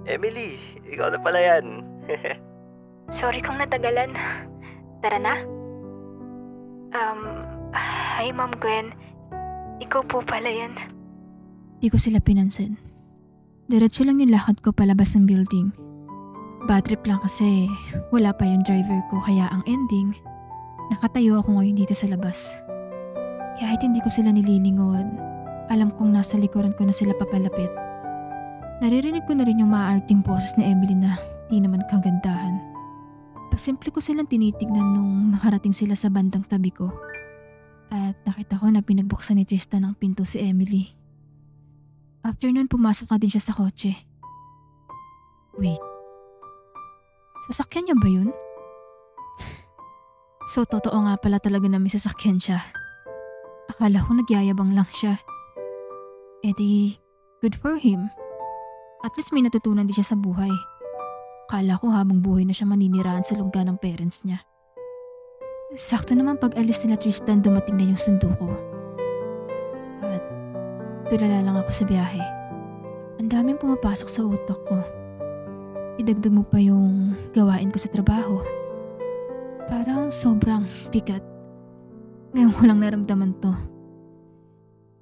Emily, ikaw na pala yan. Sorry kung natagalan. Tara na. Hi Ma'am Gwen. Ikaw po pala yan. Di ko sila pinansin. Diretso lang yung lakad ko palabas ng building. Bad trip lang kasi wala pa yung driver ko kaya ang ending, nakatayo ako ngayon dito sa labas. Kahit hindi ko sila nililingon, alam kong nasa likuran ko na sila papalapit. Naririnig ko na rin yung maaarting boses ni Emily na di naman kagandahan. Pasimple ko silang tinitignan nung makarating sila sa bandang tabi ko. At nakita ko na pinagbuksan ni Tristan ang pinto si Emily. After nun, pumasok na din siya sa kotse. Wait. Sasakyan niya ba yun? So, totoo nga pala talaga na may sasakyan siya. Akala ko nagyayabang lang siya. Eh di, good for him. At least may natutunan din siya sa buhay. Akala ko habang buhay na siya maniniraan sa lungga ng parents niya. Sakto naman pag alis nila Tristan, dumating na yung sundo ko. At tulala lang ako sa biyahe. Ang daming pumapasok sa utak ko. Idagdag mo pa yung gawain ko sa trabaho. Parang sobrang bigat. Ngayon ko lang naramdaman to.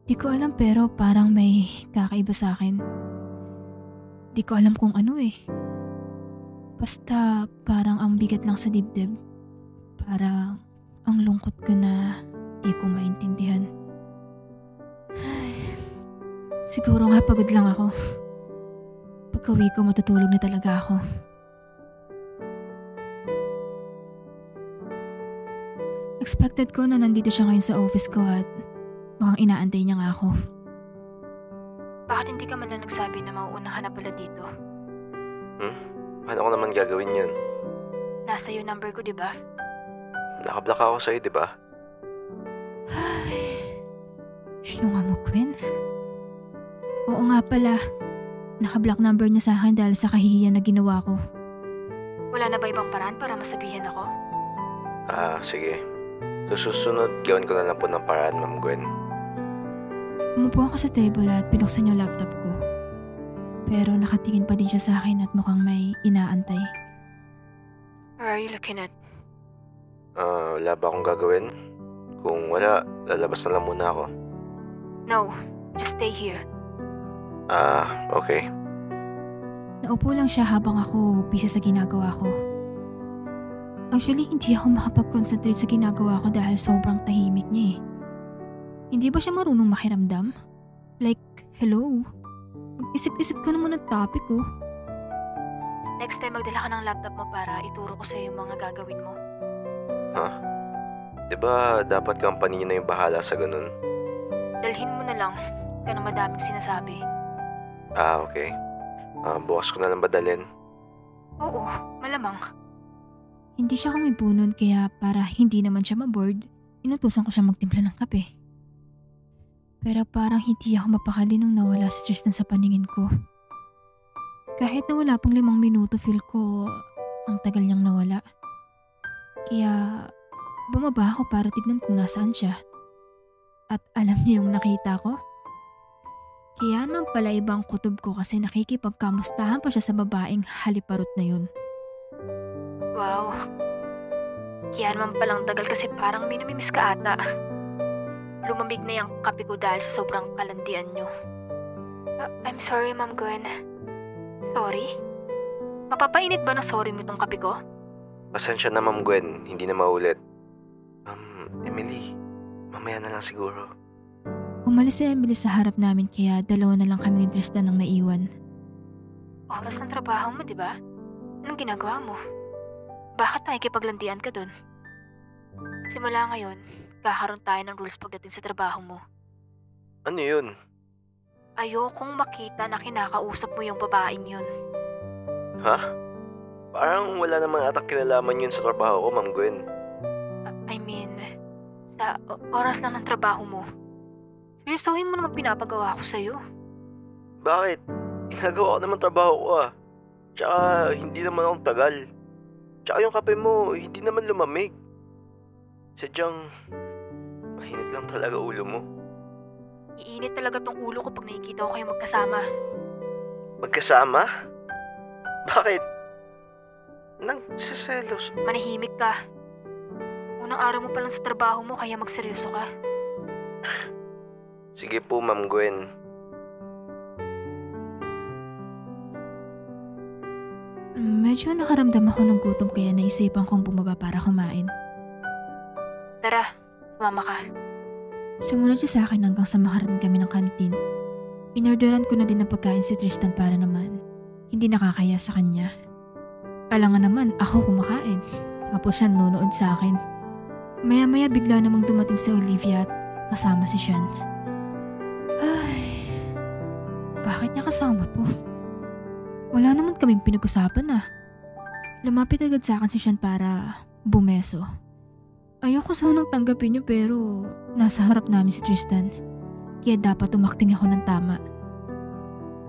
Di ko alam pero parang may kakaiba sa akin. Di ko alam kung ano eh. Basta parang ang bigat lang sa dibdib. Parang ang lungkot ko na di ko maintindihan. Ay, siguro nga pagod lang ako. Pagka-uwi ko matutulog na talaga ako. Expected ko na nandito siya ngayon sa office ko at mukhang inaantay niya nga ako. Bakit hindi ka man lang nagsabi na mauuna ka na pala dito? Paano ko naman gagawin yun? Nasa yung number ko, di ba? Nakablock ako sa'yo, di ba? Ay, siya nga mo, Gwen. Oo nga pala. Naka-block number niya sa akin dahil sa kahihiyan na ginawa ko. Wala na ba ibang paraan para masabihan ako? Sige. So susunod, gawin ko na lang po ng paraan, Ma'am Gwen. Umupo ako sa table at binuksan yung laptop ko. Pero nakatingin pa din siya sa akin at mukhang may inaantay. What are you looking at? Wala ba akong gagawin? Kung wala, lalabas na lang muna ako. No, just stay here. Okay. Naupo lang siya habang ako busy sa ginagawa ko. Actually, hindi ako makapag-concentrate sa ginagawa ko dahil sobrang tahimik niya eh. Hindi ba siya marunong makiramdam? Like, hello? Mag-isip-isip ka naman ng topic oh. Next time magdala ka ng laptop mo para ituro ko sa'yo yung mga gagawin mo. Diba dapat company na yung bahala sa ganun? Dalhin mo na lang. Ka na madaming sinasabi. Okay. Bukas ko na lang badalhin. Oo, malamang. Hindi siya kumibunon kaya para hindi naman siya maboard, inutusan ko siya magtimpla ng kape. Pero parang hindi ako mapakali nung nawala si Tristan sa paningin ko. Kahit na wala pang 5 minuto, feel ko ang tagal niyang nawala. Kaya bumaba ako para tignan kung nasaan siya. At alam niyo yung nakita ko? Kaya naman pala ibang kutob ko kasi nakikipagkamustahan pa siya sa babaeng haliparot na yun. Wow. Kaya naman palang tagal kasi parang may namimiss ka ata. Lumamig na yung kape ko dahil sa sobrang kalandian nyo. I'm sorry, Ma'am Gwen. Sorry? Mapapainit ba na sorry mo itong kape ko? Pasensya na, Ma'am Gwen. Hindi na maulit. Emily, mamaya na lang siguro. Umalis si Emily sa harap namin kaya dalawa na lang kami ni Tristan ang naiwan. Oras ng trabaho mo, di ba? Anong ginagawa mo? Bakit nakikipaglandian ka dun? Simula ngayon, kakaroon tayo ng rules pagdating sa trabaho mo. Ano yun? Ayokong makita na kinakausap mo yung babaeng yun. Parang wala namang atak kinalaman yun sa trabaho ko, Ma'am Gwen. I mean, sa oras lang ng trabaho mo. Seryosohin mo naman pinapagawa ko sa'yo. Bakit? Ginagawa ko naman trabaho ko Tsaka hindi naman akong tagal. Tsaka yung kape mo, hindi naman lumamig. Sadyang, mahinit lang talaga ulo mo. Iinit talaga tong ulo ko pag nakikita ko kayo magkasama. Magkasama? Bakit? Nagsiselos? Manahimik ka. Unang araw mo pa lang sa trabaho mo kaya magseryoso ka. Sige po, Ma'am Gwen. Medyo nakaramdam ako ng gutom kaya naisipan kong bumaba para kumain. Tara, sumama ka. Sumunod siya sa akin hanggang sa makarating kami ng kantin. Inorderan ko na din ng pagkain si Tristan para naman hindi nakakaya sa kanya. Alangan naman ako kumakain. Tapos siya nanonood sa akin. Maya-maya bigla namang dumating si Olivia at kasama si Sean. Ay, bakit niya kasama to? Wala naman kaming pinag-usapan ah. Lumapit agad sa akin si Sean para bumeso. Ayoko sanang tanggapin niyo pero nasa harap namin si Tristan. Kaya dapat umakting ako ng tama.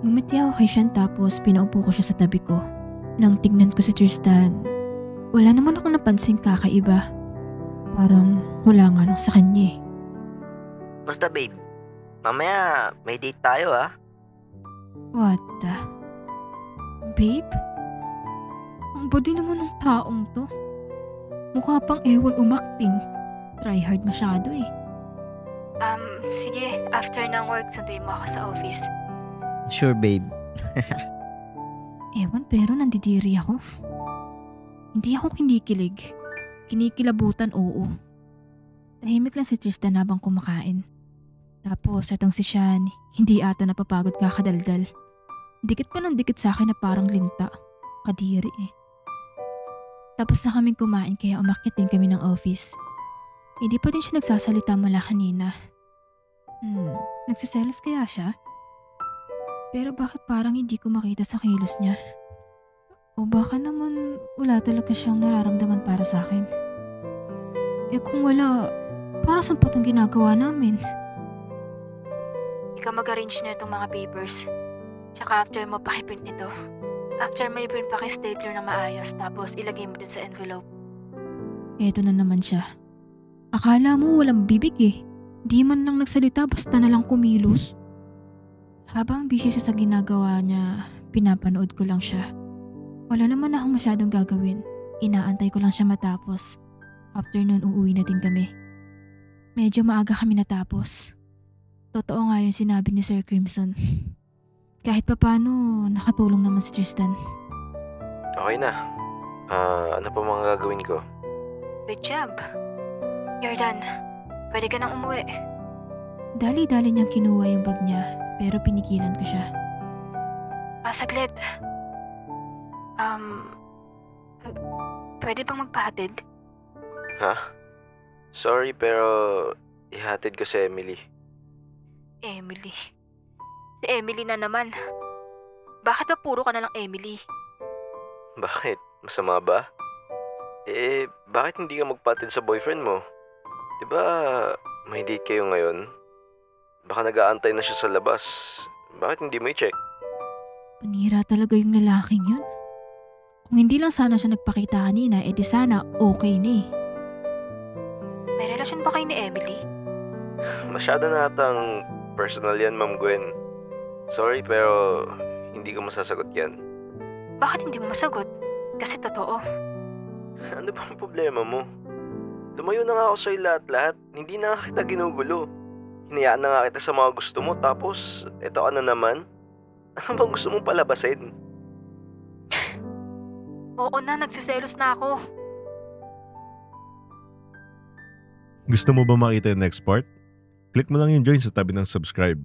Ngumiti ako kay Sean tapos pinaupo ko siya sa tabi ko. Nang tignan ko si Tristan, wala naman akong napansing kakaiba. Parang wala nga lang sa kanya eh. Basta babe, mamaya may date tayo ah. What the? Babe? Ang body naman ng taong to. Mukha pang ewan umakting. Try hard masyado eh. Sige, after ng work, sunduin mo ako sa office. Sure, babe. Ewan pero nandidiri ako. Hindi ako kinikilig. Kinikilabutan oo. Tahimik lang si Tristan habang kumakain. Tapos etong si Sean, hindi ata napapagod kakadaldal. Dikit pa ng dikit sa akin na parang linta. Kadiri eh. Tapos na kaming kumain kaya umakyat din kami ng office. Hindi pa din siya nagsasalita mula kanina. Nagsiselos kaya siya? Pero bakit parang hindi ko makita sa kilos niya? O baka naman wala talaga siyang nararamdaman para sa akin. Eh kung wala, para saan pa itong ginagawa namin? Ikaw mag-arrange na itong mga papers. Tsaka after mo pakiprint nito. After may print paki-stapler na maayos tapos ilagay mo din sa envelope. Eto na naman siya. Akala mo walang bibig eh. Di man lang nagsalita basta na lang kumilos. Habang busy siya sa ginagawa niya, pinapanood ko lang siya. Wala naman akong masyadong gagawin. Inaantay ko lang siya matapos. After nun, uuwi na din kami. Medyo maaga kami natapos. Totoo nga yung sinabi ni Sir Crimson. Kahit papano, nakatulong naman si Tristan. Okay na. Ano pa mga gagawin ko? Good job. You're done. Pwede ka nang umuwi. Dali-dali niyang kinuha yung bag niya, pero pinigilan ko siya. Saglit. Pwede bang magpahatid? Ha? Sorry pero ihatid ko si Emily. Emily. Si Emily na naman. Bakit ba puro ka na lang Emily? Bakit? Masama ba? Bakit hindi ka magpatid sa boyfriend mo? Diba may date kayo ngayon? Baka nag-aantay na siya sa labas. Bakit hindi mo i-check? Panira talaga yung lalaking yun. Kung hindi lang sana siya nagpakita kanina, edi sana okay na eh. May relasyon ba kayo ni Emily? Masyado na atang personal yan, Ma'am Gwen. Sorry pero hindi ko masasagot yan. Bakit hindi mo masagot? Kasi totoo. Ano ba ang problema mo? Lumayo na nga ako sa'yo lahat-lahat. Hindi na nga kita ginugulo. Hinayaan na nga kita sa mga gusto mo tapos eto ka na naman. Ano bang gusto mong palabasin? Oo na, nagsiselos na ako. Gusto mo ba makita yung next part? Click mo lang yung join sa tabi ng subscribe.